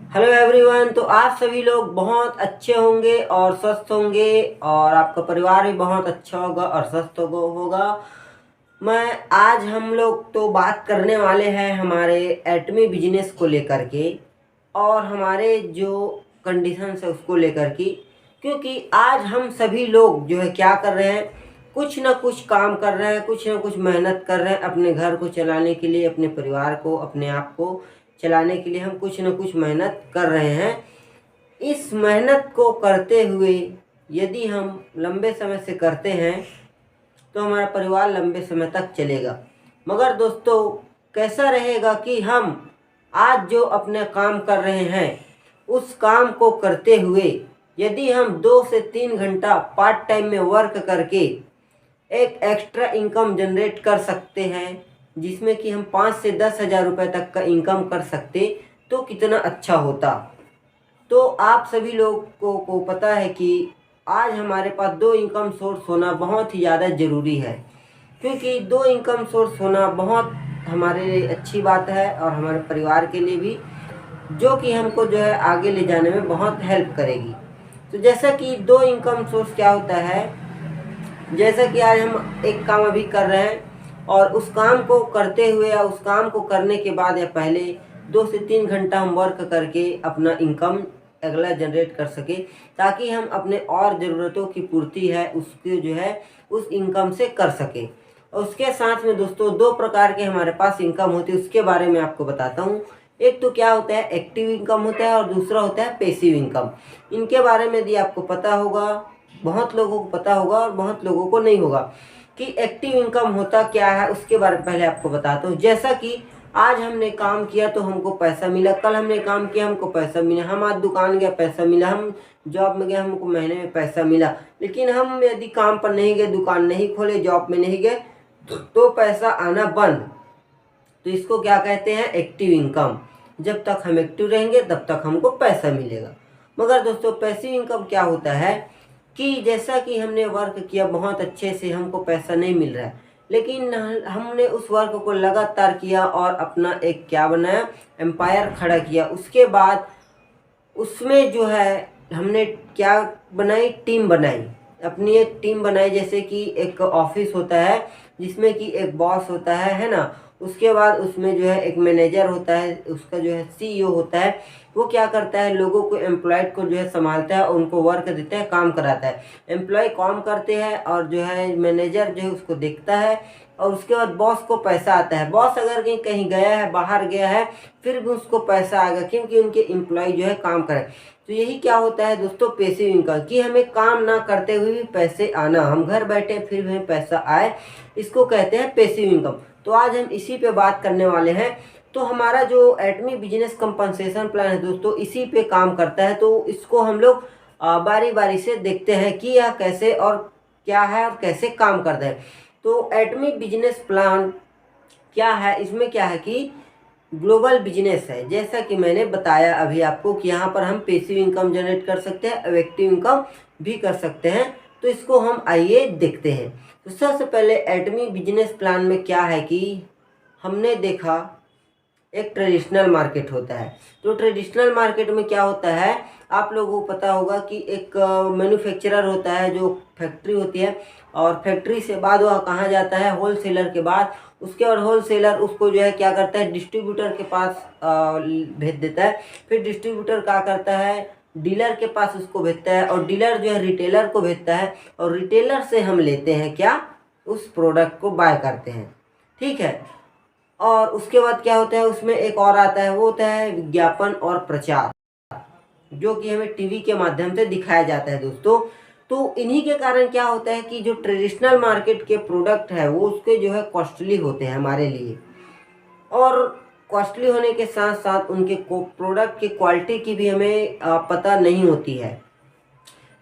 Hello everyone. तो आप सभी लोग बहुत अच्छे होंगे और स्वस्थ होंगे और आपका परिवार भी बहुत अच्छा होगा और स्वस्थ होगा। मैं आज हम लोग तो बात करने वाले हैं हमारे एटमी बिजनेस को लेकर के और हमारे जो कंडीशंस है उसको लेकर के, क्योंकि आज हम सभी लोग जो है क्या कर रहे हैं, कुछ ना कुछ काम कर रहे हैं, कुछ ना कुछ मेहनत कर रहे हैं अपने घर को चलाने के लिए, अपने परिवार को, अपने आप को चलाने के लिए हम कुछ ना कुछ मेहनत कर रहे हैं। इस मेहनत को करते हुए यदि हम लंबे समय से करते हैं तो हमारा परिवार लंबे समय तक चलेगा। मगर दोस्तों, कैसा रहेगा कि हम आज जो अपने काम कर रहे हैं उस काम को करते हुए यदि हम 2 से 3 घंटा पार्ट टाइम में वर्क करके एक एक्स्ट्रा इनकम जनरेट कर सकते हैं, जिसमें कि हम 5 से 10 हज़ार रुपये तक का इनकम कर सकते, तो कितना अच्छा होता। तो आप सभी लोगों को पता है कि आज हमारे पास दो इनकम सोर्स होना बहुत ही ज़्यादा ज़रूरी है, क्योंकि दो इनकम सोर्स होना बहुत हमारे लिए अच्छी बात है और हमारे परिवार के लिए भी, जो कि हमको जो है आगे ले जाने में बहुत हेल्प करेगी। तो जैसा कि दो इनकम सोर्स क्या होता है, जैसा कि आज हम एक काम अभी कर रहे हैं और उस काम को करते हुए या उस काम को करने के बाद या पहले 2 से 3 घंटा हम वर्क करके अपना इनकम अगला जनरेट कर सके, ताकि हम अपने और ज़रूरतों की पूर्ति है उसके जो है उस इनकम से कर सके। और उसके साथ में दोस्तों दो प्रकार के हमारे पास इनकम होती है, उसके बारे में आपको बताता हूँ। एक तो क्या होता है, एक्टिव इनकम होता है, और दूसरा होता है पैसिव इनकम। इनके बारे में यदि आपको पता होगा, बहुत लोगों को पता होगा और बहुत लोगों को नहीं होगा कि एक्टिव इनकम होता क्या है, उसके बारे में पहले आपको बताता हूँ। जैसा कि आज हमने काम किया तो हमको पैसा मिला, कल हमने काम किया हमको पैसा मिला, हम आज दुकान गए पैसा मिला, हम जॉब में गए हमको महीने में पैसा मिला। लेकिन हम यदि काम पर नहीं गए, दुकान नहीं खोले, जॉब में नहीं गए, तो पैसा आना बंद। तो इसको क्या कहते हैं, एक्टिव इनकम। जब तक हम एक्टिव रहेंगे तब तक हमको पैसा मिलेगा। मगर दोस्तों पैसिव इनकम क्या होता है कि जैसा कि हमने वर्क किया बहुत अच्छे से, हमको पैसा नहीं मिल रहा है, लेकिन हमने उस वर्क को लगातार किया और अपना एक क्या बनाया, एम्पायर खड़ा किया। उसके बाद उसमें जो है हमने क्या बनाई, टीम बनाई, अपनी एक टीम बनाई। जैसे कि एक ऑफिस होता है जिसमें कि एक बॉस होता है ना। उसके बाद उसमें जो है एक मैनेजर होता है, उसका जो है सीईओ होता है। वो क्या करता है, लोगों को, एम्प्लॉयड को जो है संभालता है, उनको वर्क देता है, काम कराता है। एम्प्लॉय काम करते हैं और जो है मैनेजर जो है उसको देखता है। और उसके बाद बॉस को पैसा आता है। बॉस अगर कहीं कहीं गया है, बाहर गया है, फिर भी उसको पैसा आएगा, क्योंकि उनके एम्प्लॉय जो है काम करें। तो यही क्या होता है दोस्तों, पैसिव इनकम, कि हमें काम ना करते हुए भी पैसे आना, हम घर बैठे फिर भी हमें पैसा आए, इसको कहते हैं पैसिव इनकम। तो आज हम इसी पे बात करने वाले हैं। तो हमारा जो एटमी बिजनेस कंपनसेशन प्लान है दोस्तों, इसी पे काम करता है। तो इसको हम लोग बारी बारी से देखते हैं कि यह कैसे और क्या है और कैसे काम करता है। तो एटमी बिजनेस प्लान क्या है, इसमें क्या है कि ग्लोबल बिजनेस है। जैसा कि मैंने बताया अभी आपको कि यहाँ पर हम पैसिव इनकम जनरेट कर सकते हैं, एक्टिव इनकम भी कर सकते हैं। तो इसको हम आइए देखते हैं। तो सबसे पहले एटमी बिजनेस प्लान में क्या है कि हमने देखा एक ट्रेडिशनल मार्केट होता है। तो ट्रेडिशनल मार्केट में क्या होता है, आप लोगों को पता होगा कि एक मैन्युफैक्चरर होता है, जो फैक्ट्री होती है, और फैक्ट्री से बाद वह कहाँ जाता है, होलसेलर के बाद। उसके बाद होलसेलर उसको जो है क्या करता है, डिस्ट्रीब्यूटर के पास भेज देता है। फिर डिस्ट्रीब्यूटर क्या करता है, डीलर के पास उसको भेजता है, और डीलर जो है रिटेलर को भेजता है, और रिटेलर से हम लेते हैं क्या, उस प्रोडक्ट को बाय करते हैं। ठीक है। और उसके बाद क्या होता है, उसमें एक और आता है, वो होता है विज्ञापन और प्रचार, जो कि हमें टीवी के माध्यम से दिखाया जाता है दोस्तों। तो इन्हीं के कारण क्या होता है कि जो ट्रेडिशनल मार्केट के प्रोडक्ट है वो उसके जो है कॉस्टली होते हैं हमारे लिए, और कॉस्टली होने के साथ साथ उनके प्रोडक्ट की क्वालिटी की भी हमें पता नहीं होती है।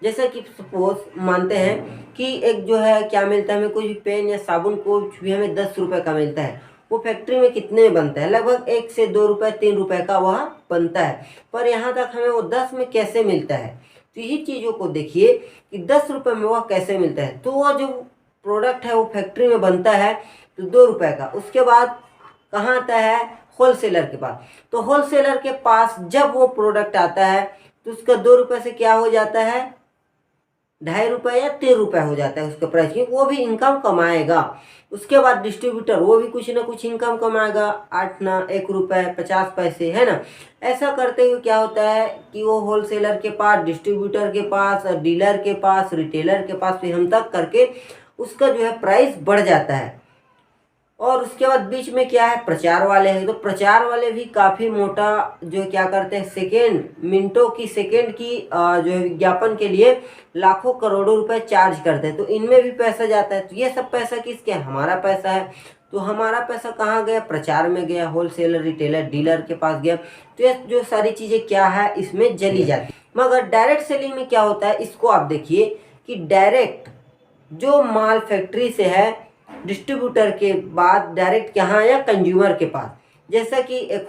जैसे कि सपोज मानते हैं कि एक जो है क्या मिलता है हमें, कोई भी पेन या साबुन कुछ भी हमें 10 रुपए का मिलता है, वो फैक्ट्री में कितने में बनता है, लगभग 1 से 2 रुपए 3 रुपए का वह बनता है। पर यहाँ तक हमें वो 10 में कैसे मिलता है, तो यही चीज़ों को देखिए कि 10 रुपए में वह कैसे मिलता है। तो वह जो प्रोडक्ट है वो फैक्ट्री में बनता है तो 2 रुपए का, उसके बाद कहाँ आता है, होलसेलर के पास। तो होलसेलर के पास जब वो प्रोडक्ट आता है तो उसका 2 रुपये से क्या हो जाता है, 2.5 रुपये या 3 रुपये हो जाता है उसका प्राइस, क्योंकि वो भी इनकम कमाएगा। उसके बाद डिस्ट्रीब्यूटर वो भी कुछ ना कुछ इनकम कमाएगा, 8 ना 1 रुपये 50 पैसे, है ना। ऐसा करते हुए क्या होता है कि वो होलसेलर के पास, डिस्ट्रीब्यूटर के पास, डीलर के पास, रिटेलर के पास, फिर हम तक करके उसका जो है प्राइस बढ़ जाता है। और उसके बाद बीच में क्या है, प्रचार वाले हैं। तो प्रचार वाले भी काफ़ी मोटा जो क्या करते हैं, मिनटों की सेकेंड की जो है विज्ञापन के लिए लाखों करोड़ों रुपए चार्ज करते हैं। तो इनमें भी पैसा जाता है। तो ये सब पैसा किसके, हमारा पैसा है। तो हमारा पैसा कहाँ गया, प्रचार में गया, होलसेलर, रिटेलर, डीलर के पास गया। तो ये जो सारी चीज़ें क्या है इसमें जली जाती। मगर डायरेक्ट सेलिंग में क्या होता है, इसको आप देखिए कि डायरेक्ट जो माल फैक्ट्री से है, डिस्ट्रीब्यूटर के बाद डायरेक्ट कहाँ आया, कंज्यूमर के पास। जैसा कि एक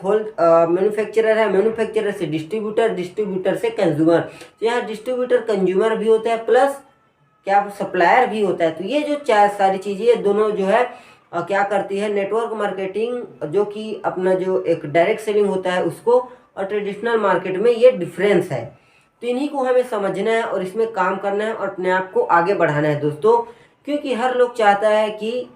मैन्युफैक्चरर है, मैन्युफैक्चरर से डिस्ट्रीब्यूटर, डिस्ट्रीब्यूटर से कंज्यूमर। तो यहाँ डिस्ट्रीब्यूटर कंज्यूमर भी होता है प्लस क्या सप्लायर भी होता है। तो ये जो चार सारी चीज़ें ये दोनों जो है क्या करती है, नेटवर्क मार्केटिंग जो कि अपना जो एक डायरेक्ट सेलिंग होता है उसको, और ट्रेडिशनल मार्केट में ये डिफरेंस है। तो इन्हीं को हमें समझना है और इसमें काम करना है और अपने आप को आगे बढ़ाना है दोस्तों। क्योंकि हर लोग चाहता है कि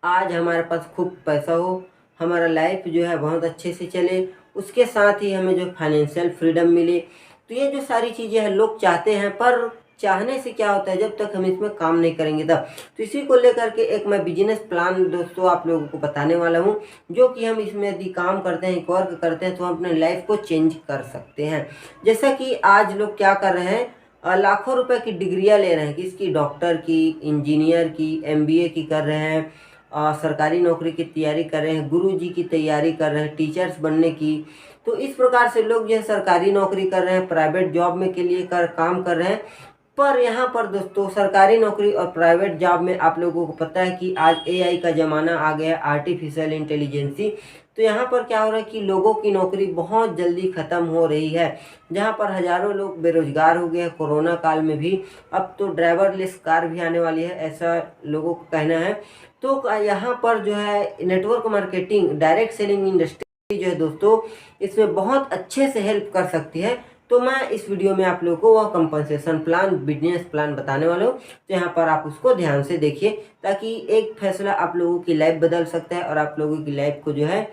आज हमारे पास खूब पैसा हो, हमारा लाइफ जो है बहुत अच्छे से चले, उसके साथ ही हमें जो फाइनेंशियल फ्रीडम मिले। तो ये जो सारी चीज़ें हैं लोग चाहते हैं, पर चाहने से क्या होता है, जब तक हम इसमें काम नहीं करेंगे तब। तो इसी को लेकर के एक मैं बिजनेस प्लान दोस्तों आप लोगों को बताने वाला हूँ, जो कि हम इसमें यदि काम करते हैं, वर्क करते हैं, तो हम अपने लाइफ को चेंज कर सकते हैं। जैसा कि आज लोग क्या कर रहे हैं, लाखों रुपए की डिग्रियां ले रहे हैं, किसकी, डॉक्टर की, इंजीनियर की, एमबीए की कर रहे हैं, सरकारी नौकरी की तैयारी कर रहे हैं, गुरुजी की तैयारी कर रहे हैं, टीचर्स बनने की। तो इस प्रकार से लोग जो है सरकारी नौकरी कर रहे हैं, प्राइवेट जॉब में के लिए काम कर रहे हैं। पर यहाँ पर दोस्तों सरकारी नौकरी और प्राइवेट जॉब में आप लोगों को पता है कि आज एआई का ज़माना आ गया, आर्टिफिशियल इंटेलिजेंसी। तो यहाँ पर क्या हो रहा है कि लोगों की नौकरी बहुत जल्दी ख़त्म हो रही है, जहाँ पर हज़ारों लोग बेरोजगार हो गए हैं कोरोना काल में भी। अब तो ड्राइवरलेस कार भी आने वाली है, ऐसा लोगों का कहना है। तो यहाँ पर जो है network marketing, direct selling industry जो है दोस्तों, इसमें बहुत अच्छे से हेल्प कर सकती है। तो मैं इस वीडियो में आप लोगों को वह कंपनसेशन प्लान, बिजनेस प्लान बताने वाला हूँ। तो यहाँ पर आप उसको ध्यान से देखिए, ताकि एक फैसला आप लोगों की लाइफ बदल सकता है और आप लोगों की लाइफ को जो है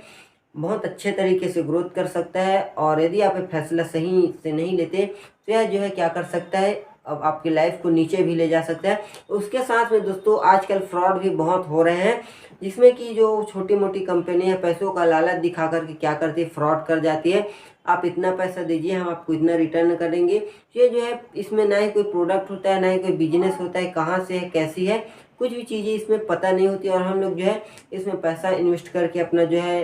बहुत अच्छे तरीके से ग्रोथ कर सकता है। और यदि आप फैसला सही से नहीं लेते तो यह जो है क्या कर सकता है, अब आपकी लाइफ को नीचे भी ले जा सकता है। उसके साथ में दोस्तों आजकल फ्रॉड भी बहुत हो रहे हैं, जिसमें कि जो छोटी मोटी कंपनियां पैसों का लालच दिखा करके क्या करती है, फ्रॉड कर जाती है। आप इतना पैसा दीजिए, हम आपको इतना रिटर्न करेंगे। ये जो है इसमें ना ही कोई प्रोडक्ट होता है, ना ही कोई बिजनेस होता है, कहाँ से है, कैसी है, कुछ भी चीज़ें इसमें पता नहीं होती। और हम लोग जो है इसमें पैसा इन्वेस्ट करके अपना जो है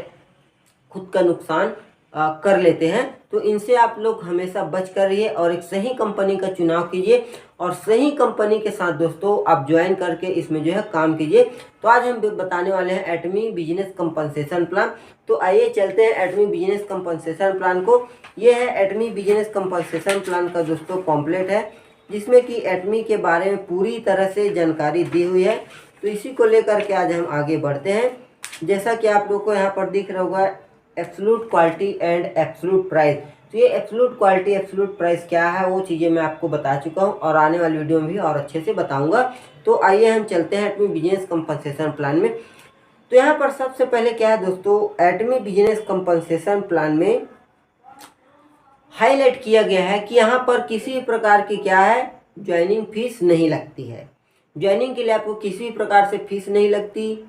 खुद का नुकसान कर लेते हैं। तो इनसे आप लोग हमेशा बच कर रहिए और एक सही कंपनी का चुनाव कीजिए, और सही कंपनी के साथ दोस्तों आप ज्वाइन करके इसमें जो है काम कीजिए। तो आज हम बताने वाले हैं एटमी बिजनेस कंपनसेशन प्लान। तो आइए चलते हैं एटमी बिजनेस कंपनसेशन प्लान को। ये है एटमी बिजनेस कंपनसेशन प्लान का दोस्तों पॉम्पलेट है, जिसमें कि एटमी के बारे में पूरी तरह से जानकारी दी हुई है। तो इसी को लेकर के आज हम आगे बढ़ते हैं। जैसा कि आप लोग को यहाँ पर दिख रहा होगा, absolute quality and absolute price. तो ये एब्सोल्यूट क्वालिटी, एब्सोल्यूट प्राइस क्या है, वो चीज़ें मैं आपको बता चुका हूँ और आने वाली वीडियो में भी और अच्छे से बताऊंगा। तो आइए हम चलते हैं एटमी बिजनेस कंपनसेशन प्लान में। तो यहाँ पर सबसे पहले क्या है दोस्तों, एटमी बिजनेस कंपनसेशन प्लान में हाईलाइट किया गया है कि यहाँ पर किसी प्रकार की क्या है, ज्वाइनिंग फीस नहीं लगती है। ज्वाइनिंग के लिए आपको किसी भी प्रकार से फीस नहीं लगती।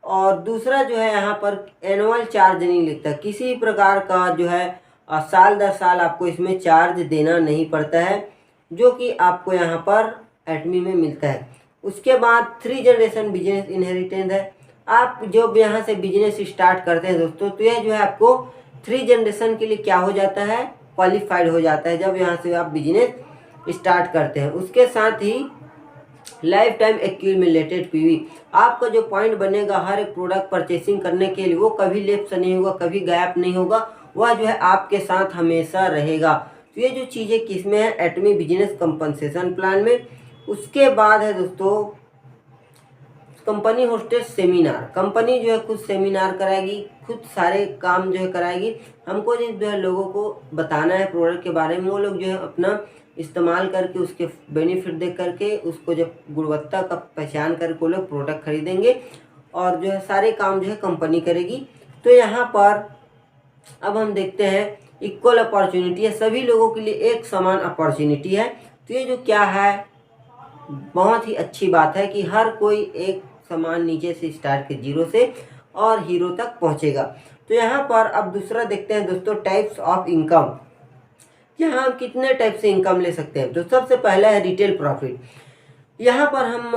और दूसरा जो है यहाँ पर एनुअल चार्ज नहीं लगता, किसी प्रकार का जो है साल दर साल आपको इसमें चार्ज देना नहीं पड़ता है, जो कि आपको यहाँ पर एटमी में मिलता है। उसके बाद 3 जनरेशन बिजनेस इनहेरिटेंस है। आप जब यहाँ से बिजनेस स्टार्ट करते हैं दोस्तों, तो यह जो है आपको 3 जनरेशन के लिए क्या हो जाता है, क्वालिफाइड हो जाता है जब यहाँ से आप बिजनेस स्टार्ट करते हैं। उसके साथ ही लाइफ टाइम एक्यूमुलेटेड पीवी, आपका जो पॉइंट बनेगा हर एक प्रोडक्ट परचेसिंग करने के लिए, वो कभी लेफ्ट नहीं होगा, कभी गैप नहीं होगा, वह जो है आपके साथ हमेशा रहेगा। तो ये जो चीज़ें किसमें है, एटमी बिजनेस कंपनसेशन प्लान में। उसके बाद है दोस्तों कंपनी होस्टेड सेमिनार, कंपनी जो है खुद सेमिनार कराएगी, खुद सारे काम जो है कराएगी। हमको जो है लोगों को बताना है प्रोडक्ट के बारे में, वो लोग जो है अपना इस्तेमाल करके उसके बेनिफिट देख करके उसको जब गुणवत्ता का पहचान करके वो लोग प्रोडक्ट खरीदेंगे और जो है सारे काम जो है कंपनी करेगी। तो यहाँ पर अब हम देखते हैं इक्वल अपॉर्चुनिटी है, सभी लोगों के लिए एक समान अपॉर्चुनिटी है। तो ये जो क्या है बहुत ही अच्छी बात है कि हर कोई एक समान नीचे से स्टार्ट के जीरो से और हीरो तक पहुंचेगा। तो यहाँ पर अब दूसरा देखते हैं दोस्तों टाइप्स ऑफ इनकम। यहाँ हम कितने टाइप से इनकम ले सकते हैं। तो सबसे पहला है रिटेल प्रॉफिट। यहाँ पर हम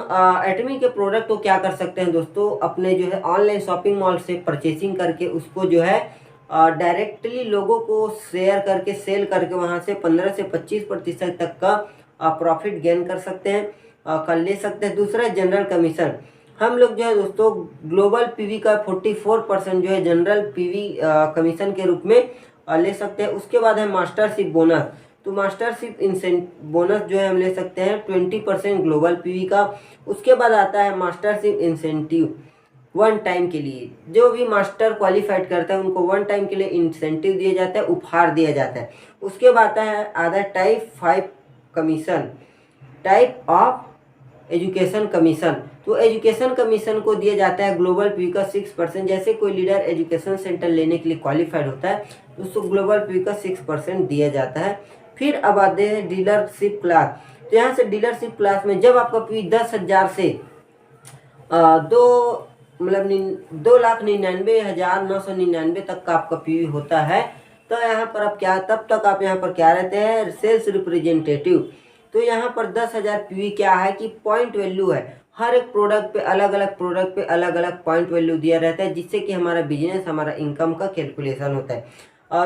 एटमी के प्रोडक्ट को क्या कर सकते हैं दोस्तों, अपने जो है ऑनलाइन शॉपिंग मॉल से परचेसिंग करके उसको जो है डायरेक्टली लोगों को शेयर करके सेल करके वहाँ से 15 से 25% तक का प्रॉफिट गेन कर सकते हैं, कर ले सकते हैं। दूसरा है जनरल कमीशन। हम लोग जो है दोस्तों ग्लोबल पीवी का 44% जो है जनरल पीवी कमीशन के रूप में ले सकते हैं। उसके बाद है मास्टरशिप बोनस। तो मास्टरशिप बोनस जो है हम ले सकते हैं 20% ग्लोबल पीवी का। उसके बाद आता है मास्टरशिप इंसेंटिव, वन टाइम के लिए जो भी मास्टर क्वालिफाइड करता है उनको वन टाइम के लिए इंसेंटिव दिया जाता है, उपहार दिया जाता है। उसके बाद आता है type 5 commission, type of education commission. तो एजुकेशन कमीशन को दिया जाता है ग्लोबल पी का 6%। जैसे कोई लीडर एजुकेशन सेंटर लेने के लिए क्वालिफाइड होता है तो उसको ग्लोबल पी का 6% दिया जाता है। फिर अब आते हैं डीलरशिप क्लास। तो यहाँ से डीलरशिप क्लास में जब आपका पी 10,000 से 2,99,999 तक का आपका पी होता है तो यहाँ पर आप क्या तब तक आप यहाँ पर क्या रहते हैं सेल्स रिप्रेजेंटेटिव। तो यहाँ पर 10,000 पी क्या है कि पॉइंट वैल्यू है, हर एक प्रोडक्ट पे अलग अलग पॉइंट वैल्यू दिया रहता है जिससे कि हमारा बिजनेस हमारा इनकम का कैलकुलेशन होता है।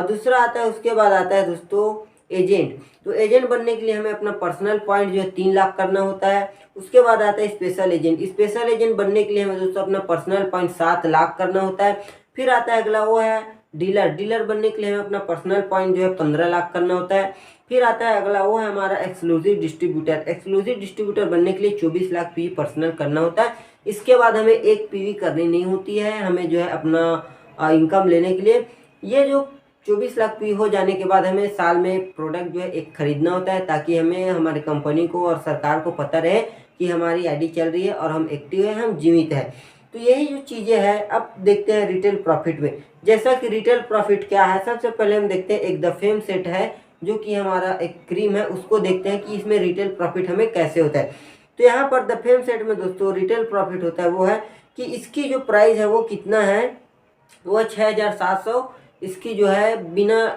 दूसरा आता है, उसके बाद आता है दोस्तों एजेंट। तो एजेंट बनने के लिए हमें अपना पर्सनल पॉइंट जो है 3 लाख करना होता है। उसके बाद आता है स्पेशल एजेंट। स्पेशल एजेंट बनने के लिए हमें दोस्तों अपना पर्सनल पॉइंट 7 लाख करना होता है। फिर आता है अगला वो है डीलर। डीलर बनने के लिए हमें अपना पर्सनल पॉइंट जो है 15 लाख करना होता है। फिर आता है अगला वो है हमारा एक्सक्लूसिव डिस्ट्रीब्यूटर। एक्सक्लूसिव डिस्ट्रीब्यूटर बनने के लिए 24 लाख पीवी पर्सनल करना होता है। इसके बाद हमें एक पीवी करनी नहीं होती है हमें जो है अपना इनकम लेने के लिए। ये जो 24 लाख पी हो जाने के बाद हमें साल में प्रोडक्ट जो है एक खरीदना होता है ताकि हमें हमारी कंपनी को और सरकार को पता रहे कि हमारी आईडी चल रही है और हम एक्टिव है, हम जीवित है। तो यही जो चीज़ें हैं। अब देखते हैं रिटेल प्रॉफिट में। जैसा कि रिटेल प्रॉफिट क्या है, सबसे पहले हम देखते हैं एक द फेम सेट है जो कि हमारा एक क्रीम है, उसको देखते हैं कि इसमें रिटेल प्रॉफिट हमें कैसे होता है। तो यहाँ पर द फेम सेट में दोस्तों रिटेल प्रॉफिट होता है वो है कि इसकी जो प्राइस है वो कितना है, वो 6,700 इसकी जो है बिना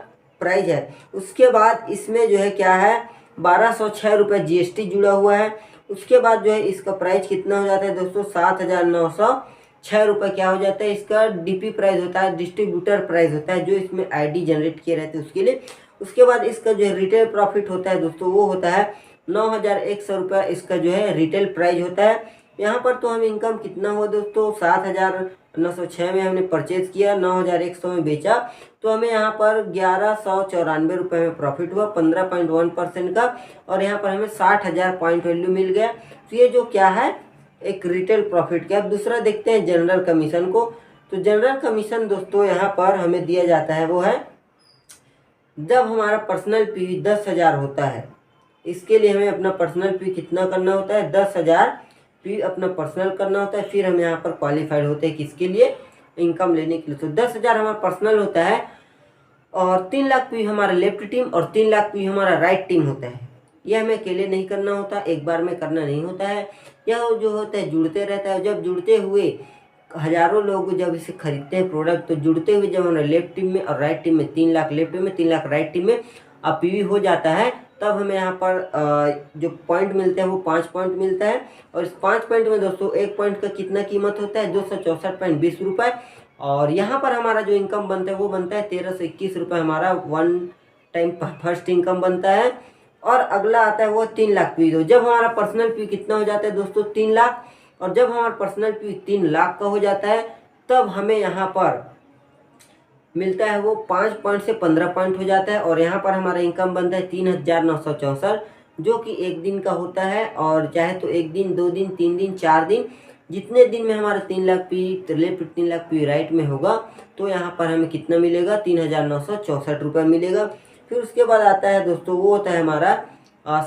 प्राइस है। उसके बाद इसमें जो है क्या है 1,206 रुपये जीएसटी जुड़ा हुआ है। उसके बाद जो है इसका प्राइस कितना हो जाता है दोस्तों 7,906 रुपये क्या हो जाता है, इसका डीपी प्राइस होता है, डिस्ट्रीब्यूटर प्राइस होता है जो इसमें आईडी जनरेट किए रहते हैं उसके लिए। उसके बाद इसका जो है रिटेल प्रॉफिट होता है दोस्तों वो होता है 9,100 रुपये इसका जो है रिटेल प्राइस होता है। यहाँ पर तो हम इनकम कितना हुआ दोस्तों 7,906 में हमने परचेज किया, 9,100 में बेचा तो हमें यहाँ पर 1,194 रुपये में प्रॉफिट हुआ 15.1% का। और यहाँ पर हमें 60,000 पॉइंट वैल्यू मिल गया। तो ये जो क्या है एक रिटेल प्रॉफिट का। अब दूसरा देखते हैं जनरल कमीशन को। तो जनरल कमीशन दोस्तों यहाँ पर हमें दिया जाता है वो है जब हमारा पर्सनल पी 10,000 होता है, इसके लिए हमें अपना पर्सनल पी कितना करना होता है 10,000 पी अपना पर्सनल करना होता है। फिर हम यहाँ पर क्वालिफाइड होते हैं किसके लिए, इनकम लेने के लिए। तो 10,000 हमारा पर्सनल होता है और 3 लाख पी हमारा लेफ्ट टीम और 3 लाख पी हमारा राइट टीम होता है। यह हमें अकेले नहीं करना होता, एक बार में करना नहीं होता है, यह जो होता है जुड़ते रहता है। जब जुड़ते हुए हज़ारों लोग जब इसे खरीदते हैं प्रोडक्ट तो जुड़ते हुए जब हमारा लेफ्ट टीम में और राइट टीम में 3 लाख लेफ्ट टीम में 3 लाख राइट टीम में अब पीवी हो जाता है तब हमें यहाँ पर जो पॉइंट मिलते हैं वो 5 पॉइंट मिलता है। और इस 5 पॉइंट में दोस्तों एक पॉइंट का कितना कीमत होता है 264.20 रुपये। और यहाँ पर हमारा जो इनकम बनता है वो बनता है 1,321 रुपये हमारा वन टाइम फर्स्ट इनकम बनता है। और अगला आता है वो 3 लाख पी। तो जब हमारा पर्सनल पी कितना हो जाता है दोस्तों 3 लाख, और जब हमारा पर्सनल पी 3 लाख का हो जाता है तब हमें यहाँ पर मिलता है वो 5 पॉइंट से 15 पॉइंट हो जाता है। और यहाँ पर हमारा इनकम बनता है 3,964 जो कि एक दिन का होता है। और चाहे तो 1 दिन 2 दिन 3 दिन 4 दिन जितने दिन में हमारा 3 lakh P left 3 lakh P right में होगा तो यहाँ पर हमें कितना मिलेगा, 3,964 रुपये मिलेगा। फिर उसके बाद आता है दोस्तों वो होता है हमारा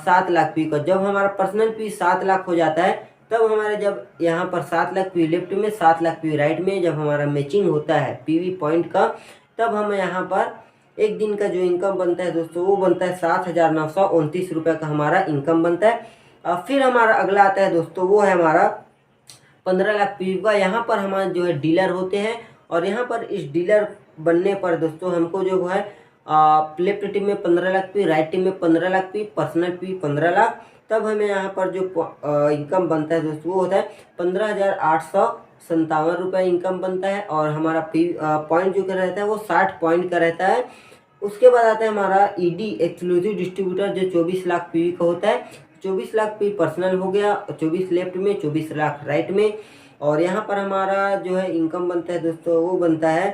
7 लाख पी का। जब हमारा पर्सनल पी 7 लाख हो जाता है तब हमारे जब यहाँ पर 7 लाख पी लेफ्ट में 7 लाख पी राइट में जब हमारा मैचिंग होता है पीवी पॉइंट का, तब हमें यहाँ पर एक दिन का जो इनकम बनता है दोस्तों वो बनता है 7,929 रुपये का हमारा इनकम बनता है। फिर हमारा अगला आता है दोस्तों वो है हमारा 15 लाख पी का। यहाँ पर हमारे जो है डीलर होते हैं और यहाँ पर इस डीलर बनने पर दोस्तों हमको जो है लेफ्ट टीम में 15 लाख पी, राइट टीम में 15 lakh P, personal P 15 lakh, तब हमें यहाँ पर जो इनकम बनता है दोस्तों वो होता है 15,857 रुपये इनकम बनता है। और हमारा पी पॉइंट जो रहता है वो 60 पॉइंट का रहता है। उसके बाद आता है हमारा ईडी एक्सक्लूसिव डिस्ट्रीब्यूटर जो 24 लाख पी का होता है। 24 लाख पी पर्सनल हो गया, 24 लेफ्ट में, 24 लाख राइट में। और यहाँ पर हमारा जो है इनकम बनता है दोस्तों वो बनता है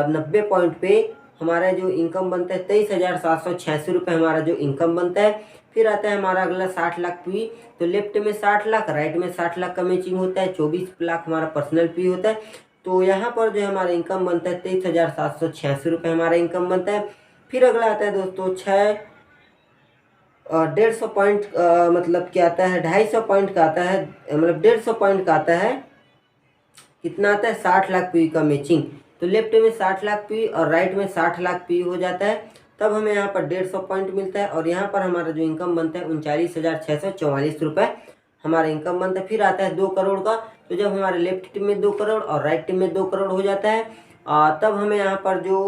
90 पॉइंट पे हमारा जो इनकम बनता है 23,786 रुपये हमारा जो इनकम बनता है। फिर आता है हमारा अगला 60 लाख पी, तो लेफ्ट में 60 लाख, राइट में 60 लाख का मैचिंग होता है, 24 लाख हमारा पर्सनल पी होता है। तो यहाँ पर जो हमारा इनकम बनता है 23,786 रुपये हमारा इनकम बनता है। फिर अगला आता है दोस्तों 150 पॉइंट मतलब क्या आता है 250 पॉइंट का आता है, मतलब 150 पॉइंट का आता है। कितना आता है 60 लाख पी का मैचिंग, तो लेफ्ट में 60 लाख पी और राइट में 60 लाख पी हो जाता है, तब हमें यहाँ पर 150 पॉइंट मिलता है। और यहाँ पर हमारा जो इनकम बनता है 39,644 रुपये हमारा इनकम बनता है। फिर आता है 2 करोड़ का, तो जब हमारे लेफ्ट टीम में 2 करोड़ और राइट टीम में 2 करोड़ हो जाता है तब हमें यहाँ पर जो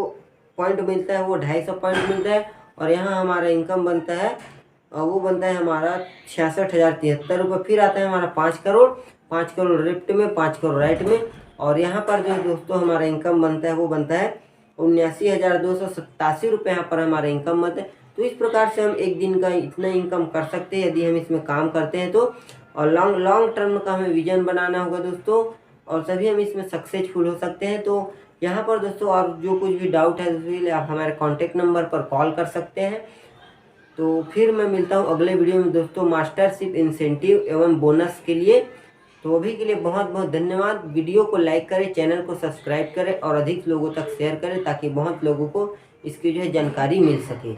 पॉइंट मिलता है वो 250 पॉइंट मिलता है। और यहाँ हमारा इनकम बनता है वो बनता है हमारा 66,073 रुपये। फिर आता है हमारा 5 करोड़, 5 करोड़ लेफ्ट में, 5 करोड़ राइट में। और यहाँ पर जो दोस्तों हमारा इनकम बनता है वो बनता है 79,287 रुपये यहाँ पर हमारा इनकम बनता है। तो इस प्रकार से हम एक दिन का इतना इनकम कर सकते हैं यदि हम इसमें काम करते हैं तो। और लॉन्ग टर्म का हमें विजन बनाना होगा दोस्तों, और तभी हम इसमें सक्सेसफुल हो सकते हैं। तो यहाँ पर दोस्तों आप जो कुछ भी डाउट है उसके आप हमारे कॉन्टैक्ट नंबर पर कॉल कर सकते हैं। तो फिर मैं मिलता हूँ अगले वीडियो में दोस्तों मास्टरशिप इंसेंटिव एवं बोनस के लिए। तो अभी के लिए बहुत बहुत धन्यवाद। वीडियो को लाइक करें, चैनल को सब्सक्राइब करें और अधिक लोगों तक शेयर करें ताकि बहुत लोगों को इसकी जो है जानकारी मिल सके।